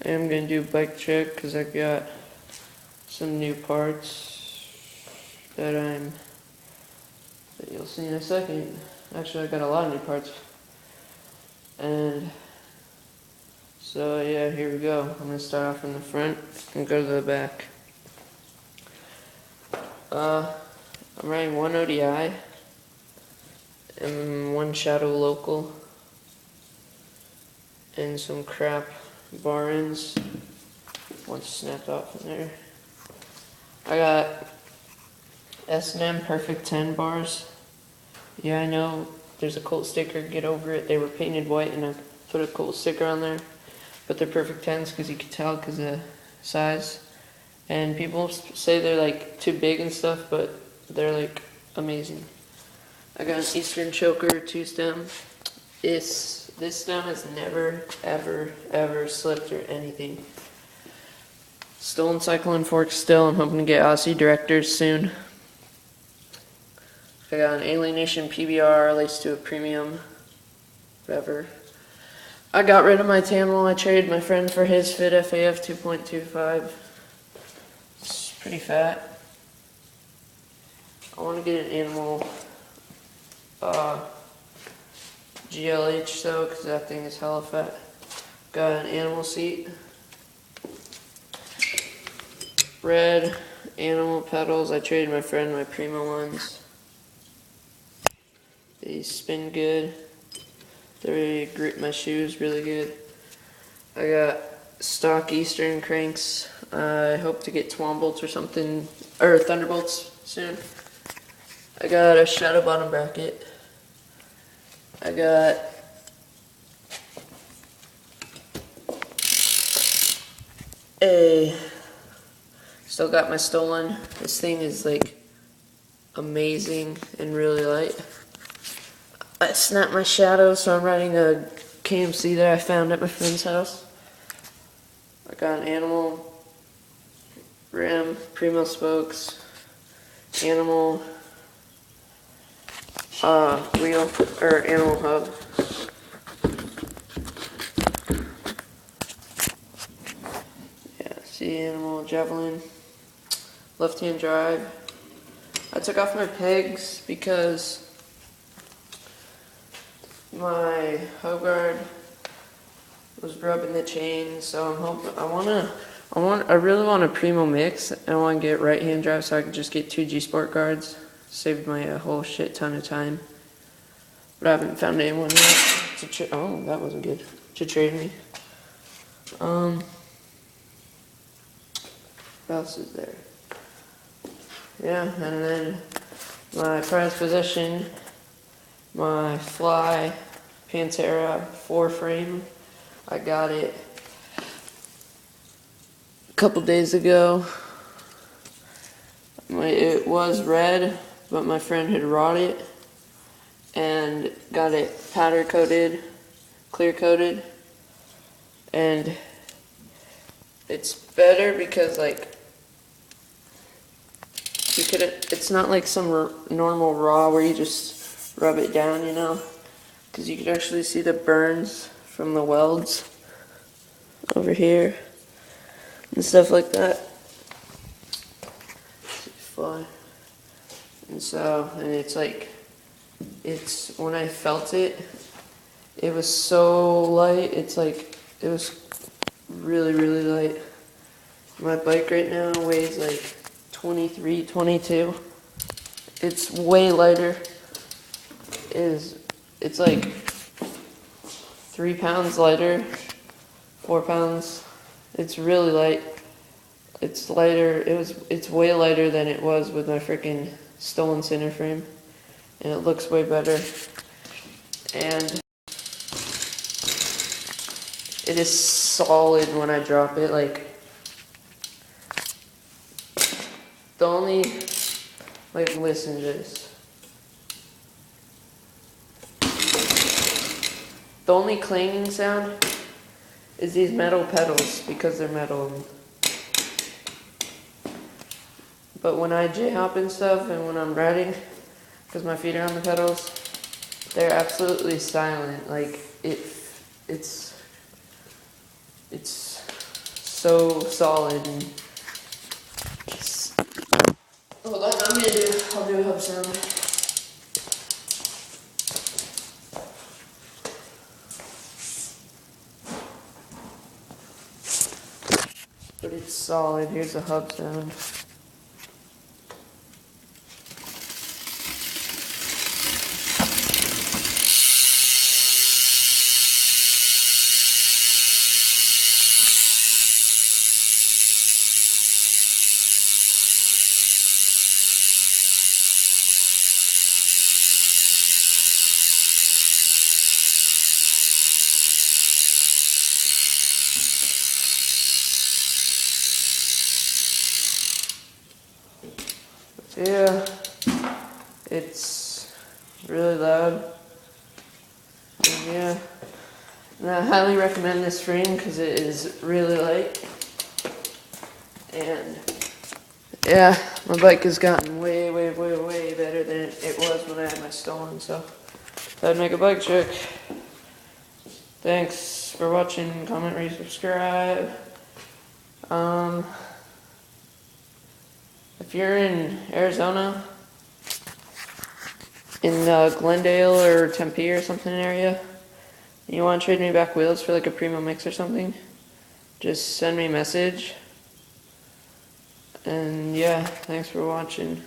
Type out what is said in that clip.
I am going to do bike check because I got some new parts that you'll see in a second. Actually, I got a lot of new parts. And so yeah, here we go. I'm going to start off from the front and go to the back. I'm riding one ODI and one Shadow Local and some crap bar ends. One snapped off in there. I got S&M Perfect 10 bars. Yeah, I know there's a Colt sticker, get over it. They were painted white and I put a Colt sticker on there. But they're Perfect 10s because you can tell because of the size. And people say they're like too big and stuff, but they're like amazing. I got an Eastern Choker 2-stem. This stem has never, ever slipped or anything. Stolen cycling fork still. I'm hoping to get Aussie directors soon. I got an Alienation PBR laced to a premium. Whatever. I got rid of my Tamil. I traded my friend for his Fit FAF 2.25. It's pretty fat. I want to get an animal GLH though, because that thing is hella fat. Got an animal seat. Red animal pedals. I traded my friend my Primo ones. They spin good. They grip my shoes really good. I got stock Eastern cranks. I hope to get Twombolts or something, or Thunderbolts soon. I got a shadow bottom bracket. I got still got my Stolen. This thing is like amazing and really light. I snapped my shadow, so I'm riding a KMC that I found at my friend's house. I got an animal rim, Primo spokes, animal wheel, or animal hub. Yeah, see, animal javelin, left-hand drive. I took off my pegs because my hub guard was rubbing the chain, so I'm hoping I really want a Primo mix. I want to get right-hand drive so I can just get 2 G Sport guards. Saved my whole shit ton of time. But I haven't found anyone yet oh, that wasn't good. To trade me. What else is there? Yeah, and then my prized possession, my Fly Pantera 4 frame. I got it a couple days ago. It was red, but my friend had wrought it and got it powder coated, clear coated, and it's better because like it's not like some normal raw where you just rub it down, you know, because you can actually see the burns from the welds over here and stuff like that. Fly. And so, and it's like, when I felt it, it was so light. It's like, it was really, really light. My bike right now weighs like 23, 22. It's way lighter. It's like 3 pounds lighter, 4 pounds. It's really light. It's lighter. It's way lighter than it was with my freaking Stolen center frame, and it looks way better. And it is solid when I drop it. Like the only, like, listen to this. The only clanging sound is these metal pedals because they're metal. But when I J-hop and stuff and when I'm riding, because my feet are on the pedals, they're absolutely silent. Like, it's so solid and hold on, I'll do a hub sound. But it's solid. Here's the hub sound. Yeah, it's really loud. And yeah, and I highly recommend this frame because it is really light. And yeah, my bike has gotten way better than it was when I had my stolen. So that'd make a bike trick. Thanks for watching. Comment, rate, subscribe. If you're in Arizona, in Glendale or Tempe or something area, and you want to trade me back wheels for like a Primo Mix or something, just send me a message. And yeah, thanks for watching.